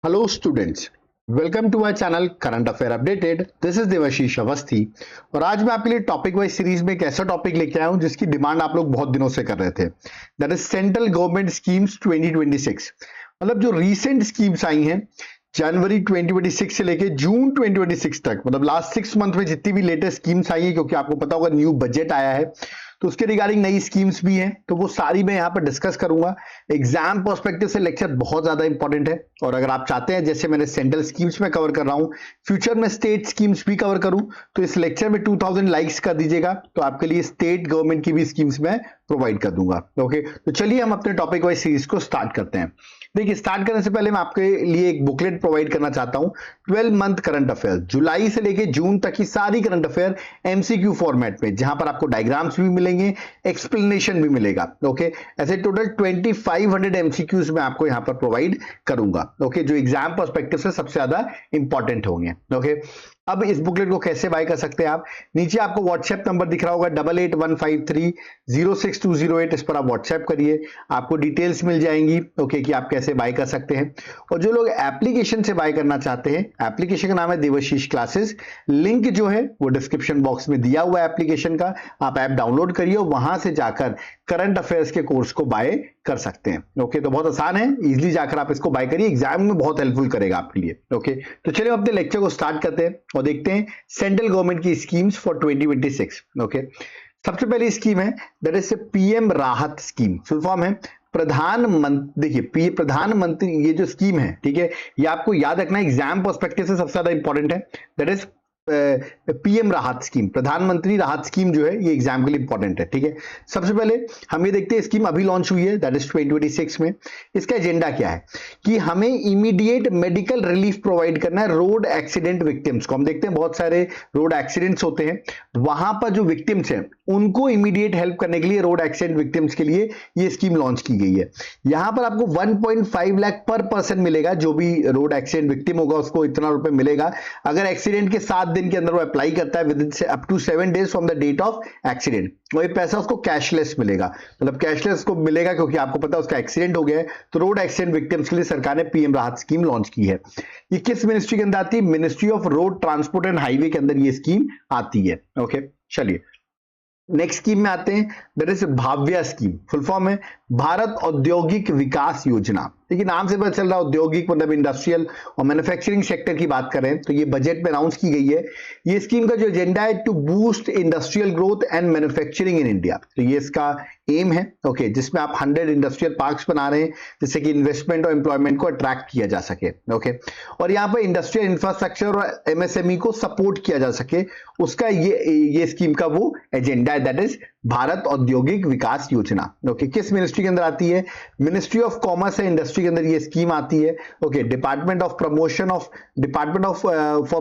Hello students, welcome to my channel current affair updated. This is Devashish Awasthi और आज मैं आपके लिए टॉपिक वाइज सीरीज में एक ऐसा टॉपिक लेके आया हूं जिसकी डिमांड आप लोग बहुत दिनों से कर रहे थे। That is central government schemes 2026। मतलब जो रीसेंट स्कीम्स आई हैं जनवरी 2026 से लेके जून 2026 तक, मतलब लास्ट 6 मंथ में जितनी भी लेटेस्ट स्कीम्स आई है, क्योंकि आपको पता होगा न्यू बजट आया है तो उसके रिगार्डिंग नई स्कीम्स भी हैं, तो वो सारी मैं यहाँ पर डिस्कस करूंगा। एग्जाम पर्सपेक्टिव से लेक्चर बहुत ज्यादा इंपॉर्टेंट है और अगर आप चाहते हैं जैसे मैंने सेंट्रल स्कीम्स में कवर कर रहा हूँ फ्यूचर में स्टेट स्कीम्स भी कवर करूं तो इस लेक्चर में 2000 लाइक्स कर दीजिएगा, तो आपके लिए स्टेट गवर्नमेंट की भी स्कीम्स में प्रोवाइड कर दूंगा। ओके, तो चलिए हम अपने टॉपिक वाइज सीरीज को स्टार्ट करते हैं। देखिए, स्टार्ट करने से पहले मैं आपके लिए एक बुकलेट प्रोवाइड करना चाहता हूं। 12 मंथ करंट अफेयर, जुलाई से लेके जून तक की सारी करंट अफेयर एमसीक्यू फॉर्मेट में, जहां पर आपको डायग्राम्स भी मिलेंगे, एक्सप्लेनेशन भी मिलेगा। ओके, ऐसे टोटल 2500 एमसीक्यूज मैं आपको यहां पर प्रोवाइड करूंगा। ओके, जो एग्जाम पर्सपेक्टिव से सबसे ज्यादा इंपॉर्टेंट होंगे। ओके, अब इस बुकलेट को कैसे बाय कर सकते हैं आप? नीचे आपको व्हाट्सएप नंबर दिख रहा होगा 8815306208, इस पर आप व्हाट्सएप करिए, आपको डिटेल्स मिल जाएंगी। ओके, कि आप कैसे बाय कर सकते हैं। और जो लोग एप्लीकेशन से बाय करना चाहते हैं, एप्लीकेशन का नाम है देवाशीष क्लासेस। लिंक जो है वो डिस्क्रिप्शन बॉक्स में दिया हुआ है एप्लीकेशन का, आप ऐप डाउनलोड करिए और वहां से जाकर करंट अफेयर्स के कोर्स को बाय कर सकते हैं। ओके, तो बहुत आसान है, इजीली जाकर आप इसको बाय करिए, एग्जाम में बहुत हेल्पफुल करेगा आपके लिए। ओके, तो चलिए अपने लेक्चर को स्टार्ट करते हैं और देखते हैं सेंट्रल गवर्नमेंट की स्कीम्स फॉर 2026। ओके, सबसे पहली स्कीम है दैट इज पीएम राहत स्कीम। फुल फॉर्म है प्रधानमंत्री। देखिए, प्रधानमंत्री ये जो स्कीम है, ठीक है, ये आपको याद रखना है, एग्जाम पर्सपेक्टिव से सबसे ज्यादा इंपॉर्टेंट है। दैट इज पीएम राहत स्कीम, प्रधानमंत्री राहत स्कीम जो है ये एग्जाम के लिए इंपॉर्टेंट है। ठीक है, सबसे पहले हम ये देखते हैं, स्कीम अभी लॉन्च हुई है दैट इज 2026 में। इसका एजेंडा क्या है कि हमें इमीडिएट मेडिकल रिलीफ प्रोवाइड करना है रोड एक्सीडेंट विक्टिम्स को। हम देखते हैं बहुत सारे रोड एक्सीडेंट्स होते हैं, वहां पर जो विक्टिम्स हैं उनको इमीडिएट हेल्प करने के लिए रोड एक्सीडेंट विक्टिम्स के लिए ये स्कीम लॉन्च की गई है। यहां पर आपको 1.5 लाख पर पर्सन मिलेगा, जो भी रोड एक्सीडेंट विक्टिम होगा उसको इतना रुपए मिलेगा। अगर एक्सीडेंट के 7 दिन के अंदर वो अप्लाई करता है, within up to 7 days from the date of accident, वो ये पैसा उसको कैशलेस मिलेगा। मतलब कैशलेस को मिलेगा क्योंकि आपको पता है उसका एक्सीडेंट हो गया है। तो रोड एक्सीडेंट विक्टिम्स के लिए सरकार ने पीएम राहत स्कीम लॉन्च की है। ये किस मिनिस्ट्री के अंदर आती है? Ministry of road transport and highway के अंदर ये स्कीम आती है। ओके, चलिए नेक्स्ट स्कीम में आते हैं, that is Bhavya scheme. Full form है भारत औद्योगिक विकास योजना। देखिए, नाम से पता चल रहा है औद्योगिक मतलब इंडस्ट्रियल और मैन्युफैक्चरिंग सेक्टर की बात करें तो ये बजट में अनाउंस की गई है। ये स्कीम का जो एजेंडा है to boost industrial growth and manufacturing in India, तो ये इसका एम है। ओके, जिसमें आप 100 इंडस्ट्रियल पार्क्स बना रहे हैं जिससे कि इन्वेस्टमेंट और एम्प्लॉयमेंट को अट्रैक्ट किया जा सके। ओके, और यहाँ पर इंडस्ट्रियल इंफ्रास्ट्रक्चर और एमएसएमई को सपोर्ट किया जा सके, उसका ये स्कीम का वो एजेंडा है, दैट इज भारत औद्योगिक विकास योजना। ओके, किस मिनिस्ट्री के अंदर आती है? Ministry of commerce and industry के अंदर ये स्कीम आती है। Okay, department of for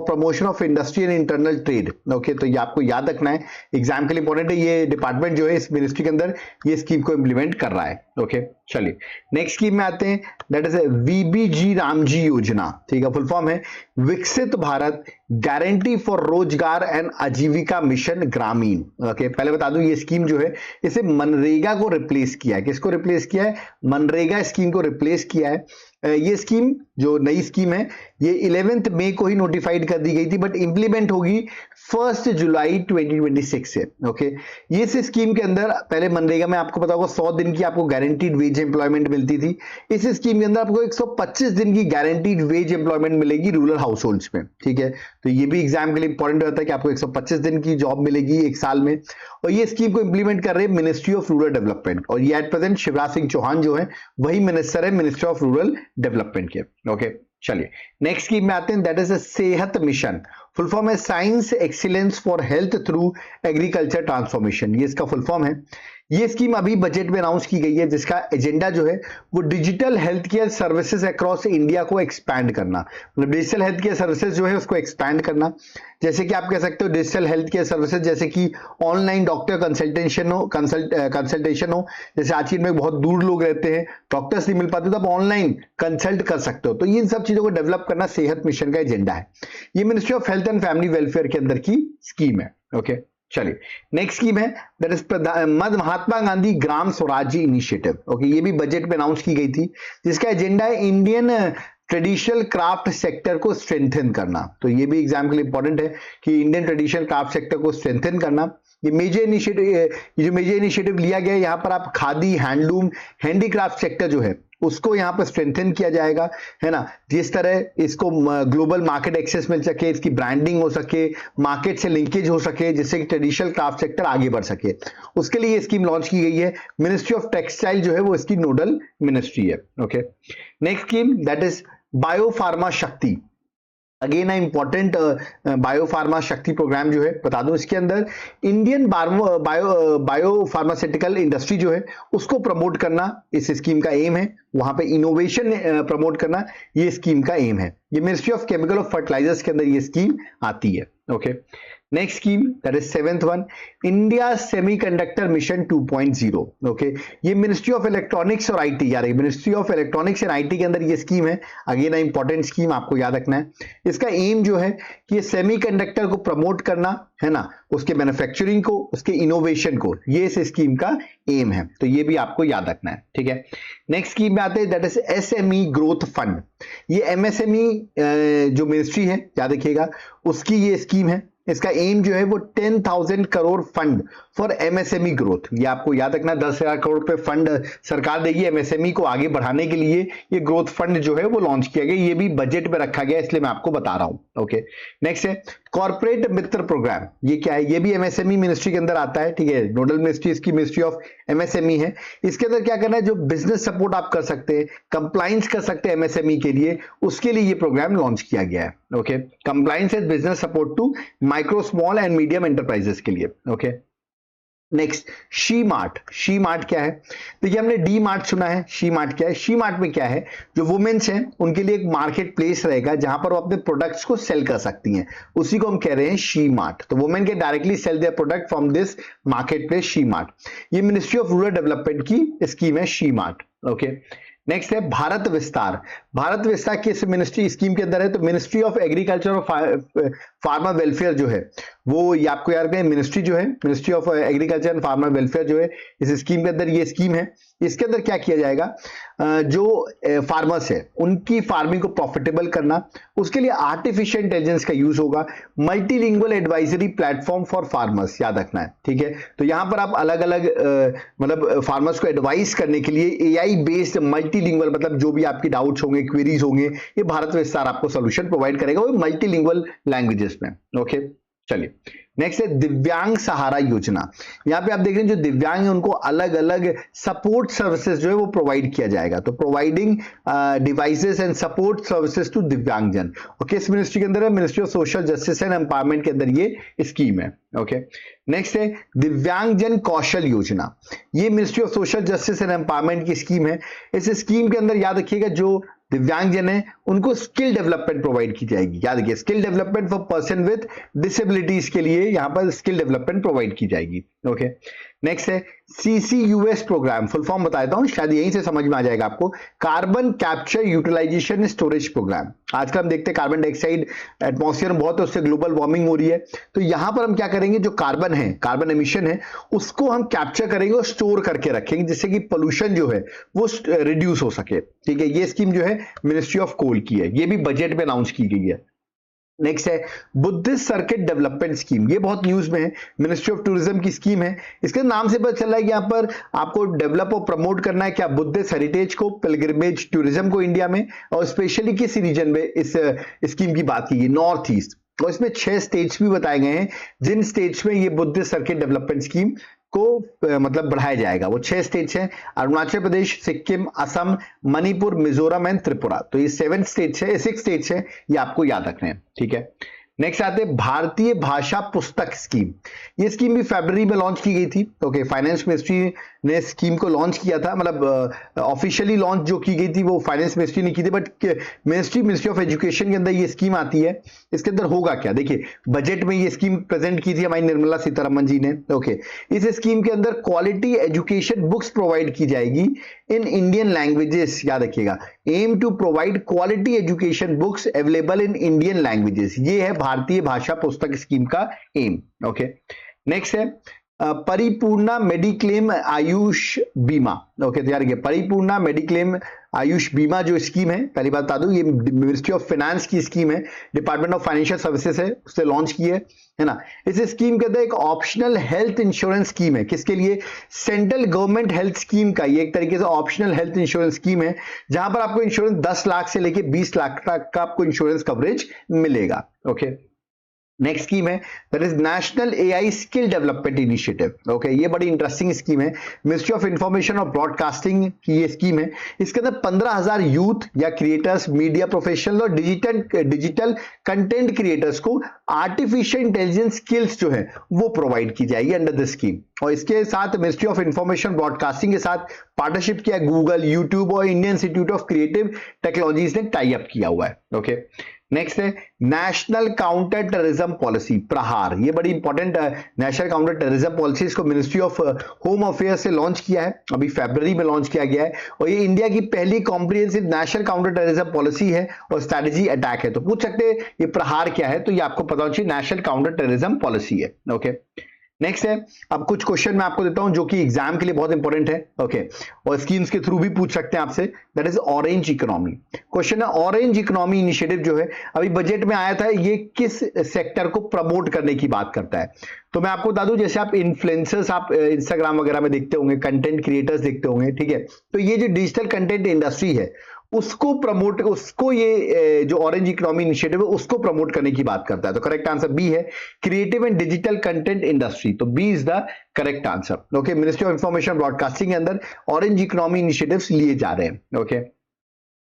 promotion of industry and internal trade. Okay, तो ये आपको याद रखना है, एग्जाम के लिए इंपॉर्टेंट है। ये डिपार्टमेंट जो है इस मिनिस्ट्री के अंदर ये स्कीम को इंप्लीमेंट कर रहा है। ओके, चलिए नेक्स्ट स्कीम में आते हैं, दैट इज वीबीजी रामजी योजना। ठीक है, फुल फॉर्म है विकसित भारत गारंटी फॉर रोजगार एंड आजीविका मिशन ग्रामीण। ओके, पहले बता दूं ये स्कीम जो है इसे मनरेगा को रिप्लेस किया है। किसको रिप्लेस किया है? मनरेगा स्कीम को रिप्लेस किया है। ये स्कीम जो नई स्कीम है ये 11 मई को ही नोटिफाइड कर दी गई थी, बट इंप्लीमेंट होगी 1 जुलाई 2026 से। ओके, ये इस स्कीम के अंदर पहले मनरेगा में आपको पता होगा 100 दिन की आपको गारंटीड वेज एम्प्लॉयमेंट मिलती थी। इस स्कीम के अंदर आपको 125 दिन की गारंटीड वेज एम्प्लॉयमेंट मिलेगी रूरल हाउस होल्ड्स में। ठीक है, तो ये भी एग्जाम के लिए इंपॉर्टेंट रहता है कि आपको 125 दिन की जॉब मिलेगी एक साल में। और ये स्कीम को इंप्लीमेंट कर रहे हैं मिनिस्ट्री ऑफ रूरल डेवलपमेंट, और ये एट प्रेजेंट शिवराज सिंह चौहान जो है वही मिनिस्टर है मिनिस्ट्री ऑफ रूरल डेवलपमेंट के। ओके, चलिए नेक्स्ट स्कीम में आते हैं, दैट इज अ सेहत मिशन। फुल फॉर्म है science excellence for health through agriculture transformation. ये इसका फुल फॉर्म है। ये स्कीम अभी बजट में अनाउंस की गई है, जिसका एजेंडा जो है वो digital health care services across India को एक्सपैंड करना। मतलब डिजिटल हेल्थ केयर सर्विसेज जो है उसको एक्सपैंड करना। जैसे कि आप कह सकते हो डिजिटल हेल्थ केयर सर्विसेज, जैसे कि ऑनलाइन डॉक्टर कंसल्टेशन हो। जैसे आज की में बहुत दूर लोग रहते हैं, डॉक्टर्स नहीं मिल पाते, तो आप ऑनलाइन कंसल्ट कर सकते हो। तो इन सब चीजों को डेवलप करना सेहत मिशन का एजेंडा है। ये ministry of health and family welfare के अंदर की स्कीम है। ओके, चलिए नेक्स्ट स्कीम है दैट इज महात्मा गांधी ग्राम स्वराज्य इनिशिएटिव। ओके, ये भी बजट में अनाउंस की गई थी, जिसका एजेंडा है इंडियन ट्रेडिशनल क्राफ्ट सेक्टर को स्ट्रेंथन करना, तो ये भी एग्जाम के लिए इंपॉर्टेंट है कि इंडियन ट्रेडिशनल क्राफ्ट सेक्टर को स्ट्रेंथन करना। ये जो मेजर इनिशिएटिव लिया गया है, यहाँ पर आप खादी, हैंडलूम, हैंडीक्राफ्ट सेक्टर जो है उसको यहाँ पर स्ट्रेंथन किया जाएगा, है ना। जिस तरह इसको ग्लोबल मार्केट एक्सेस मिल सके, इसकी ब्रांडिंग हो सके, मार्केट से लिंकेज हो सके, जिससे कि ट्रेडिशनल क्राफ्ट सेक्टर आगे बढ़ सके, उसके लिए ये स्कीम लॉन्च की गई है। मिनिस्ट्री ऑफ टेक्सटाइल जो है वो इसकी नोडल मिनिस्ट्री है। Okay, next scheme that is biopharma शक्ति। अगेन इंपॉर्टेंट बायोफार्मा शक्ति प्रोग्राम जो है, बता दूं इसके अंदर इंडियन बायो फार्मास्यूटिकल इंडस्ट्री जो है उसको प्रमोट करना इस स्कीम का एम है। वहां पे इनोवेशन प्रमोट करना ये स्कीम का एम है। ये मिनिस्ट्री ऑफ केमिकल और फर्टिलाइजर्स के अंदर ये स्कीम आती है। Okay, next scheme that is seventh one, India semiconductor mission 2.0। Okay, ये मिनिस्ट्री ऑफ इलेक्ट्रॉनिक्स और आईटी, यार ministry of electronics and IT के अंदर ये स्कीम है। अगेन इंपॉर्टेंट स्कीम, आपको याद रखना है। इसका एम जो है कि सेमीकंडक्टर को प्रमोट करना, है ना, उसके मैन्युफैक्चरिंग को, उसके इनोवेशन को, ये इस स्कीम का एम है। तो ये भी आपको याद रखना है, ठीक है। नेक्स्ट स्कीम में आते हैं that is SME growth fund. ये एमएसएमई जो मिनिस्ट्री है, याद रखिएगा, उसकी ये स्कीम है। इसका एम जो है वो 10,000 crore fund for MSME growth. ये आपको याद रखना, 10,000 करोड़ रुपए फंड सरकार देगी एमएसएमई को आगे बढ़ाने के लिए। ये ग्रोथ फंड जो है वो लॉन्च किया गया, ये भी बजट में रखा गया, इसलिए मैं आपको बता रहा हूं। ओके, नेक्स्ट है कॉर्पोरेट मित्र प्रोग्राम। ये क्या है? ये भी एमएसएमई मिनिस्ट्री के अंदर आता है, ठीक है। नोडल मिनिस्ट्री इसकी मिनिस्ट्री ऑफ एमएसएमई है। इसके अंदर क्या करना है, जो बिजनेस सपोर्ट आप कर सकते हैं, कंप्लाइंस कर सकते हैं एमएसएमई के लिए, उसके लिए ये प्रोग्राम लॉन्च किया गया है। Okay, compliance and business support to micro, small and medium enterprises के लिए। Okay, next she mart. She mart क्या है? देखिए, हमने डी मार्ट सुना है, शी मार्ट क्या है? शी मार्ट में क्या है, जो वुमेन्स हैं उनके लिए एक मार्केट प्लेस रहेगा जहां पर वो अपने प्रोडक्ट्स को सेल कर सकती हैं, उसी को हम कह रहे हैं शी मार्ट। तो वुमेन के directly sell their product from this marketplace she mart. ये मिनिस्ट्री ऑफ रूरल डेवलपमेंट की स्कीम है शी मार्ट। ओके, नेक्स्ट है भारत विस्तार। भारत विस्तार किस मिनिस्ट्री स्कीम के अंदर है? तो मिनिस्ट्री ऑफ एग्रीकल्चर और फार्मर वेलफेयर जो है वो, ये आपको याद रखें, मिनिस्ट्री जो है ministry of agriculture and farmer welfare जो है, इस स्कीम के अंदर ये स्कीम है। इसके अंदर क्या किया जाएगा, जो फार्मर्स है उनकी फार्मिंग को प्रॉफिटेबल करना, उसके लिए आर्टिफिशियल इंटेलिजेंस का यूज होगा। Multilingual advisory platform for farmers, याद रखना है, ठीक है। तो यहां पर आप अलग अलग मतलब फार्मर्स को एडवाइस करने के लिए एआई बेस्ड मल्टीलिंगुअल, मतलब जो भी आपकी डाउट्स होंगे, क्वेरीज होंगे, ये भारत विस्तार आपको सोल्यूशन प्रोवाइड करेगा, वो मल्टीलिंगुअल लैंग्वेजेस में। ओके, चलिए नेक्स्ट है दिव्यांग सहारा योजना। यहां पे आप देख रहे हैं जो दिव्यांग है उनको अलग अलग सपोर्ट सर्विसेज जो है वो प्रोवाइड किया जाएगा। तो providing devices and support services to दिव्यांगजन। और किस मिनिस्ट्री के अंदर है? Ministry of social justice and empowerment के अंदर ये स्कीम है। ओके, नेक्स्ट है दिव्यांगजन कौशल योजना। ये ministry of social justice and empowerment की स्कीम है। इस स्कीम के अंदर याद रखिएगा जो दिव्यांगजन है उनको स्किल डेवलपमेंट प्रोवाइड की जाएगी। याद रखिए, skill development for person with disabilities के लिए यहां पर स्किल डेवलपमेंट प्रोवाइड की जाएगी। ओके, नेक्स्ट है CCUS प्रोग्राम। फुल फॉर्म बता देता हूं, शायद यहीं से समझ में आ जाएगा आपको। Carbon capture utilisation storage programme. आजकल हम देखते हैं कार्बन डाइऑक्साइड एटमॉस्फेयर में बहुत है, उससे ग्लोबल वार्मिंग हो रही है। तो यहां पर हम क्या करेंगे, जो कार्बन है, कार्बन एमिशन है, उसको हम कैप्चर करेंगे और स्टोर करके रखेंगे, जिससे कि पोल्यूशन जो है वो रिड्यूस हो सके। ठीक है, ये स्कीम जो है मिनिस्ट्री ऑफ कोल की है, ये भी बजट में अनाउंस की गई है। नेक्स्ट है बुद्धिस्ट सर्किट डेवलपमेंट स्कीम। ये बहुत न्यूज में है, मिनिस्ट्री ऑफ टूरिज्म की स्कीम है। इसके नाम से पता चल रहा है कि यहाँ पर आपको डेवलप और प्रमोट करना है क्या, बुद्धिस्ट हेरिटेज को, पिलग्रिमेज टूरिज्म को इंडिया में, और स्पेशली किस रीजन में इस स्कीम की बात की गई, नॉर्थ ईस्ट। और इसमें 6 स्टेट्स भी बताए गए हैं जिन स्टेट्स में ये बुद्धिस्ट सर्किट डेवलपमेंट स्कीम को मतलब बढ़ाया जाएगा। वो 6 स्टेट्स हैं, अरुणाचल प्रदेश, सिक्किम, असम, मणिपुर, मिजोरम एंड त्रिपुरा। तो ये 6 स्टेट्स हैं, ये आपको याद रखने हैं, ठीक है। नेक्स्ट आते हैं भारतीय भाषा पुस्तक स्कीम। ये स्कीम भी फरवरी में लॉन्च की गई थी। ओके, फाइनेंस मिनिस्ट्री ने स्कीम को लॉन्च किया था, मतलब ऑफिशियली लॉन्च जो की गई थी वो फाइनेंस मिनिस्ट्री ने की थी, बट मिनिस्ट्री ऑफ एजुकेशन के अंदर ये स्कीम आती है। इसके अंदर होगा क्या, देखिए बजट में ये स्कीम प्रेजेंट की थी हमारी निर्मला सीतारमन जी ने। ओके, इस स्कीम के अंदर क्वालिटी एजुकेशन बुक्स प्रोवाइड की जाएगी इन इंडियन लैंग्वेजेस। याद रखिएगा, aim to provide quality education books available in Indian languages. ये है भारतीय भाषा पुस्तक स्कीम का एम। ओके, नेक्स्ट है परिपूर्णा मेडिक्लेम आयुष बीमा। ओके, तो यार परिपूर्णा मेडिक्लेम आयुष बीमा जो स्कीम है, पहली बात बता दूं, ये मिनिस्ट्री ऑफ फाइनेंस की स्कीम है, डिपार्टमेंट ऑफ फाइनेंशियल सर्विसेज है उससे लॉन्च की है ना। इस स्कीम के अंदर एक ऑप्शनल हेल्थ इंश्योरेंस स्कीम है, किसके लिए? सेंट्रल गवर्नमेंट हेल्थ स्कीम का ये एक तरीके से ऑप्शनल हेल्थ इंश्योरेंस स्कीम है, जहां पर आपको इंश्योरेंस 10 लाख से लेके 20 लाख तक का आपको इंश्योरेंस कवरेज मिलेगा। ओके, नेक्स्ट स्कीम है that is national AI skill development initiative. Okay, ये बड़ी इंटरेस्टिंग स्कीम है, मिनिस्ट्री ऑफ इंफॉर्मेशन और ब्रॉडकास्टिंग की ये स्कीम है। इसके अंदर 15,000 यूथ या क्रिएटर्स, मीडिया प्रोफेशनल और डिजिटल कंटेंट क्रिएटर्स को आर्टिफिशियल इंटेलिजेंस स्किल्स जो है वो प्रोवाइड की जाएगी अंडर दिस स्कीम। और इसके साथ मिनिस्ट्री ऑफ इंफॉर्मेशन ब्रॉडकास्टिंग के साथ पार्टनरशिप किया गूगल, यूट्यूब और Indian institute of creative technologies ने टाई अप किया हुआ है। ओके, नेक्स्ट है नेशनल काउंटर टेररिज्म पॉलिसी, प्रहार। ये बड़ी important national counter terrorism policy, इसको मिनिस्ट्री ऑफ होम अफेयर्स से लॉन्च किया है, अभी फरवरी में लॉन्च किया गया है। और ये इंडिया की पहली comprehensive national counter terrorism policy है और स्ट्रैटेजी अटैक है। तो पूछ सकते हैं ये प्रहार क्या है, तो ये आपको पता होना चाहिए, नेशनल काउंटर टेररिज्म पॉलिसी है। ओके, नेक्स्ट है, अब कुछ क्वेश्चन मैं आपको देता हूं जो कि एग्जाम के लिए बहुत इंपॉर्टेंट है। ओके, और स्कीम्स के थ्रू भी पूछ सकते हैं आपसे, that is orange economy. Question है, ऑरेंज इकोनॉमी इनिशिएटिव जो है अभी बजट में आया था, ये किस सेक्टर को प्रमोट करने की बात करता है? तो मैं आपको बता दूं, जैसे आप इन्फ्लुएंसर्स, आप इंस्टाग्राम वगैरह में देखते होंगे, कंटेंट क्रिएटर्स देखते होंगे, ठीक है, तो ये जो डिजिटल कंटेंट इंडस्ट्री है उसको प्रमोट, उसको ये जो ऑरेंज इकोनॉमी इनिशिएटिव है उसको प्रमोट करने की बात करता है। तो करेक्ट आंसर बी है, creative and digital content industry. तो B is the correct answer. Okay, ministry of information broadcasting के अंदर ऑरेंज इकोनॉमी इनिशिएटिव्स लिए जा रहे हैं। ओके,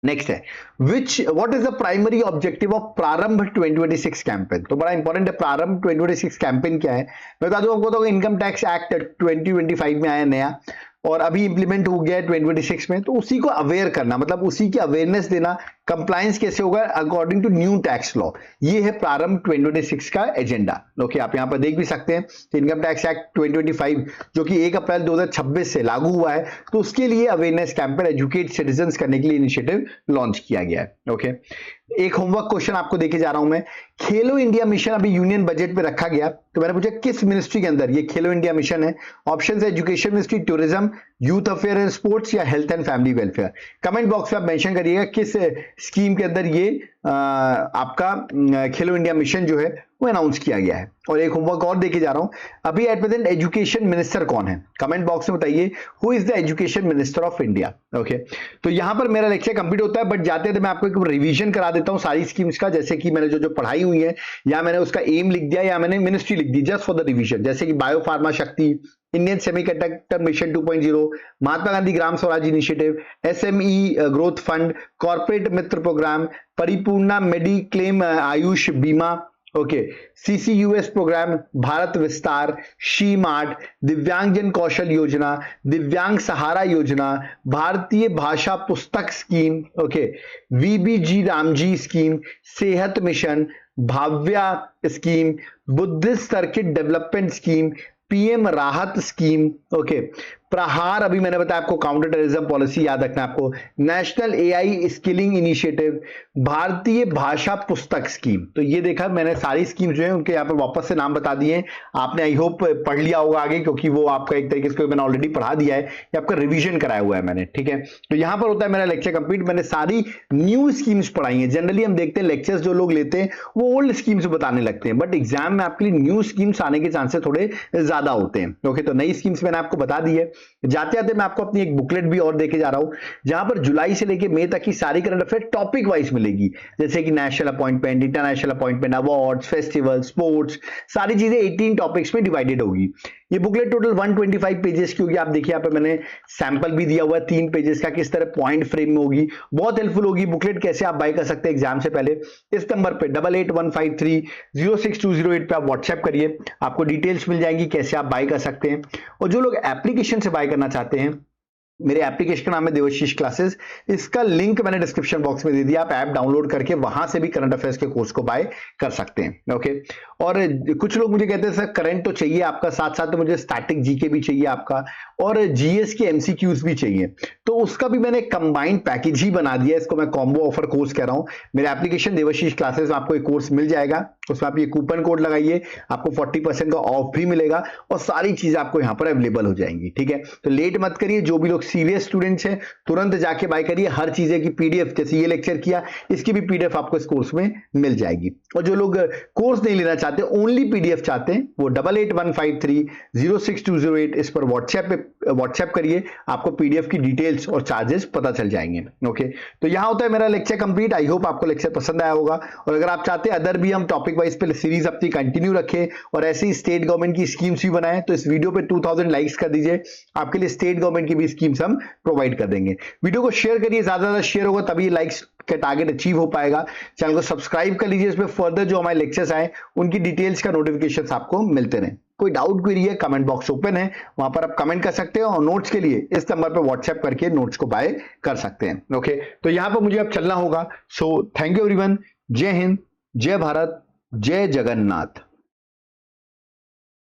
नेक्स्ट है, what is the primary objective of Prarambh 2026 campaign? तो बड़ा इंपॉर्टेंट है, प्रारंभ 2026 कैंपेन क्या है मैं बता दूं आपको। तो इनकम टैक्स एक्ट 2025 में आया नया, और अभी इंप्लीमेंट हो गया है 2026 में, तो उसी को अवेयर करना, मतलब उसी की अवेयरनेस देना, कंप्लायंस कैसे होगा according to new tax law, ये है प्रारंभ 2026 का एजेंडा। ओके, आप यहां पर देख भी सकते हैं कि इनकम टैक्स एक्ट 2025 जो कि 1 अप्रैल 2026 से लागू हुआ है, तो उसके लिए अवेयरनेस कैंपेन, एजुकेट सिटीजंस करने के लिए इनिशिएटिव लॉन्च किया गया है। ओके, एक होमवर्क क्वेश्चन आपको देके जा रहा हूं मैं, खेलो इंडिया मिशन अभी यूनियन बजट में रखा गया, तो मैंने पूछा किस मिनिस्ट्री के अंदर ये खेलो इंडिया मिशन है? ऑप्शन है education ministry, tourism, youth affair and sports या health and family welfare. Comment box में आप मेंशन करिएगा किस स्कीम के अंदर ये आपका खेलो इंडिया मिशन जो है वो अनाउंस किया गया है। और एक होमवर्क और देके जा रहा हूं, अभी एट प्रेजेंट एजुकेशन मिनिस्टर कौन है? कमेंट बॉक्स में बताइए, who is the education minister of India. Okay, तो यहां पर मेरा लेक्चर कंप्लीट होता है, बट जाते थे मैं आपको एक रिवीजन करा देता हूं सारी स्कीम्स का, जैसे कि मैंने जो पढ़ाई हुई है, या मैंने उसका एम लिख दिया, या मैंने मिनिस्ट्री लिख दी जस्ट फॉर द रिवीजन, जैसे कि bio pharma Shakti, Indian semiconductor mission 2.0, Mahatma Gandhi Gram Swaraj initiative, SME growth fund, corporate Mitra programme, Paripurna mediclaim Ayush Bima, okay, CCUS programme, Bharat विस्तार, शी मार्ट, दिव्यांगजन कौशल योजना, दिव्यांग सहारा योजना, भारतीय भाषा पुस्तक scheme, okay, VBG Ramji scheme, सेहत mission, Bhavya scheme, Buddhist circuit development scheme, PM राहत स्कीम, ओके, प्रहार अभी मैंने बताया आपको, काउंटर टेररिज्म पॉलिसी याद रखना आपको, नेशनल एआई स्किलिंग इनिशिएटिव, भारतीय भाषा पुस्तक स्कीम। तो ये देखा मैंने सारी स्कीम जो है उनके यहाँ पे वापस से नाम बता दिए, आपने आई होप पढ़ लिया होगा आगे, क्योंकि वो आपका एक तरीके से मैंने ऑलरेडी पढ़ा दिया है, ये आपका रिवीजन कराया हुआ है मैंने, ठीक है। तो यहाँ पर होता है मेरा लेक्चर कंप्लीट, मैंने सारी न्यू स्कीम्स पढ़ाई है। जनरली हम देखते हैं लेक्चर्स जो लोग लेते हैं वो ओल्ड स्कीम्स बताने लगते हैं, बट एग्जाम में आपके लिए न्यू स्कीम्स आने के चांसेस थोड़े ज्यादा होते हैं। ओके, तो नई स्कीम्स मैंने आपको बता दी है। जाते जाते मैं आपको अपनी एक बुकलेट भी और देके जा रहा हूं, जहां पर जुलाई से लेके मई तक की सारी करंट अफेयर टॉपिक वाइज मिलेगी, जैसे कि national appointment, international appointment, awards, festival, sports, सारी चीजें 18 टॉपिक्स में डिवाइडेड होगी। ये बुकलेट टोटल 125 पेजेस की होगी। आप देखिए यहाँ पे मैंने सैंपल भी दिया हुआ है 3 पेजेस का, किस तरह पॉइंट फ्रेम में होगी, बहुत हेल्पफुल होगी बुकलेट। कैसे आप बाय कर सकते हैं एग्जाम से पहले, इस नंबर पे 8815306208 पे आप व्हाट्सएप करिए, आपको डिटेल्स मिल जाएंगी कैसे आप बाय कर सकते हैं। और जो लोग एप्लीकेशन से बाय करना चाहते हैं, मेरे एप्लीकेशन का नाम है देवाशीष क्लासेस, इसका लिंक मैंने डिस्क्रिप्शन बॉक्स में दे दिया, आप ऐप डाउनलोड करके वहां से भी करंट अफेयर्स के कोर्स को बाय कर सकते हैं। ओके, और कुछ लोग मुझे कहते हैं सर करंट तो चाहिए आपका, साथ साथ तो मुझे स्टैटिक जीके भी चाहिए आपका, और जीएस के एमसीक्यूज भी चाहिए, तो उसका भी मैंने कंबाइंड पैकेज ही बना दिया, इसको मैं कॉम्बो ऑफर कोर्स कह रहा हूं। मेरे एप्लीकेशन देवाशीष क्लासेस में आपको एक कोर्स मिल जाएगा, उसमें आप ये कूपन कोड लगाइए, आपको 40% का ऑफ भी मिलेगा, और सारी चीजें आपको यहां पर अवेलेबल हो जाएंगी। ठीक है, तो लेट मत करिए, जो भी लोग सीरियस स्टूडेंट्स हैं तुरंत जाके बाय करिए। हर चीजें की पीडीएफ, जैसे ये लेक्चर किया इसकी भी पीडीएफ आपको इस कोर्स में मिल जाएगी। और जो लोग कोर्स नहीं लेना चाहते, ओनली पीडीएफ चाहते हैं, वो 8815306208 इस पर व्हाट्सएप करिए, आपको पीडीएफ की डिटेल्स और चार्जेस पता चल जाएंगे। ओके, तो यहां होता है मेरा लेक्चर कंप्लीट। आई होप आपको लेक्चर पसंद आया होगा, और अगर आप चाहते हैं अदर भी हम टॉपिक वाइज पे सीरीज अपनी कंटिन्यू रखें और ऐसी स्टेट गवर्नमेंट की स्कीम्स भी बनाए, तो इस वीडियो पे 2000 लाइक्स कर दीजिए। आपके लिए स्टेट गवर्नमेंट की भी स्कीम्स हम प्रोवाइड कर देंगे। वीडियो को शेयर करिए, ज्यादा शेयर होगा तभी लाइक्स का टारगेट अचीव हो पाएगा। चैनल को सब्सक्राइब कर लीजिए, इसमें फर्दर जो हमारे लेक्चर्स आए उनकी डिटेल्स का नोटिफिकेशन आपको मिलते रहे। कोई डाउट क्वेरी है, कमेंट बॉक्स ओपन है, वहां पर आप कमेंट कर सकते हो, और नोट्स के लिए इस नंबर पर व्हाट्सएप करके नोट्स को बाय कर सकते हैं। ओके, तो यहां पर मुझे अब चलना होगा। So thank you everyone. जय हिंद, जय भारत, जय जगन्नाथ।